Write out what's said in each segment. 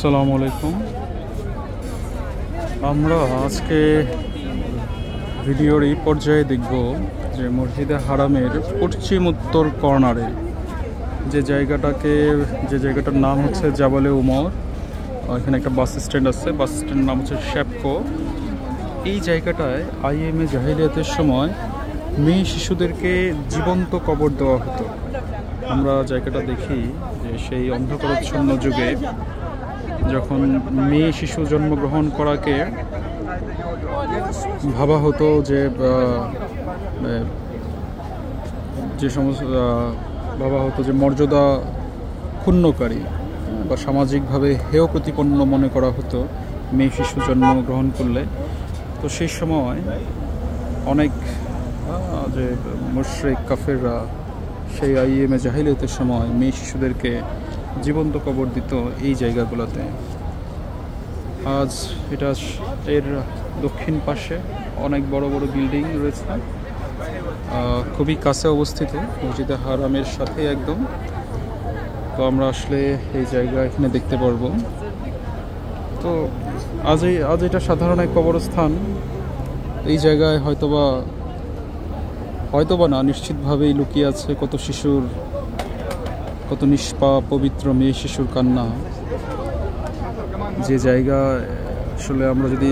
আসসালামু আলাইকুম। আমরা আজকে ভিডিওর এই পর্যায়ে দেখব যে মসজিদে হারামের পশ্চিম উত্তর কর্নারে যে জায়গাটার নাম হচ্ছে জাবালে উমর। এখানে একটা বাস স্ট্যান্ড আছে, বাস স্ট্যান্ডের নাম হচ্ছে শ্যাপকো। এই জায়গাটায় আইএমএ জাহিলিয়াতের সময় মেয়ে শিশুদেরকে জীবন্ত কবর দেওয়া হতো। আমরা জায়গাটা দেখি যে সেই অন্ধকারাচ্ছন্ন যুগে যখন মেয়ে শিশু জন্মগ্রহণ করাকে ভাবা হতো যে মর্যাদা ক্ষুণ্ণকারী বা সামাজিকভাবে হেয় প্রতিপন্ন মনে করা হতো মেয়ে শিশু জন্মগ্রহণ করলে। তো সেই সময় অনেক যে মুশরিক কাফেররা সেই আইএমএ জাহিলিয়াতের সময় মেয়ে শিশুদেরকে জীবন্ত কবর দিত এই জায়গাগুলোতে। আজ এর দক্ষিণ পাশে অনেক বড় বড় বিল্ডিং রয়েছে, খুবই কাছে অবস্থিত মসজিদে হারামের সাথে একদম। তো আমরা আসলে এই জায়গা এখানে দেখতে পারবো। তো আজ এটা সাধারণ এক কবরস্থান। এই জায়গায় হয়তোবা না, নিশ্চিতভাবেই লুকিয়ে আছে কত নিষ্পাপ পবিত্র মেয়ে শিশুর কান্না। যে জায়গা আসলে আমরা যদি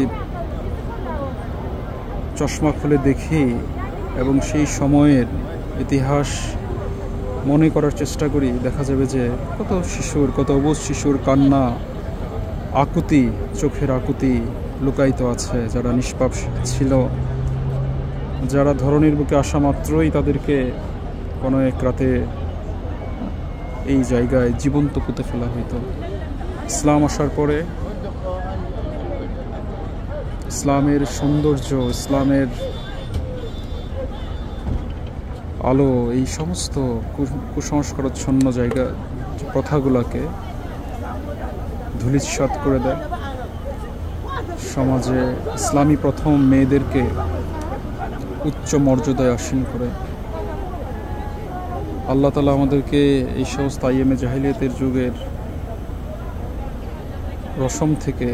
চশমা খুলে দেখি এবং সেই সময়ের ইতিহাস মনে করার চেষ্টা করি, দেখা যাবে যে কত অবুঝ শিশুর কান্না, আকুতি, চোখের আকুতি লুকায়িত আছে। যারা নিষ্পাপ ছিল, যারা ধরনীর বুকে আসা মাত্রই তাদেরকে কোনো এক রাতে এই জায়গায় জীবন্ত পুঁতে ফেলা হইতো। ইসলাম আসার পরে ইসলামের সৌন্দর্য, ইসলামের আলো এই সমস্ত কুসংস্কারাচ্ছন্ন জায়গা প্রথাগুলোকে ধূলিসাৎ করে দেয়। সমাজে ইসলামী প্রথম মেয়েদেরকে উচ্চ মর্যাদায় আসীন করে। আল্লাহ তাআলা আমাদেরকে এই সমস্ত আইএমএ জাহিলিয়াতের যুগের রসম থেকে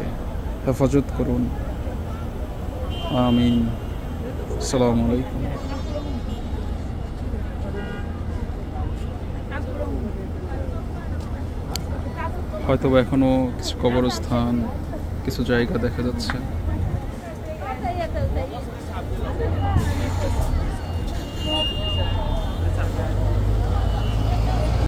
হেফাজত করুন, আমিন। আসসালামু আলাইকুম। হয়তোবা এখনো কিছু কবরস্থান, কিছু জায়গা দেখা যাচ্ছে।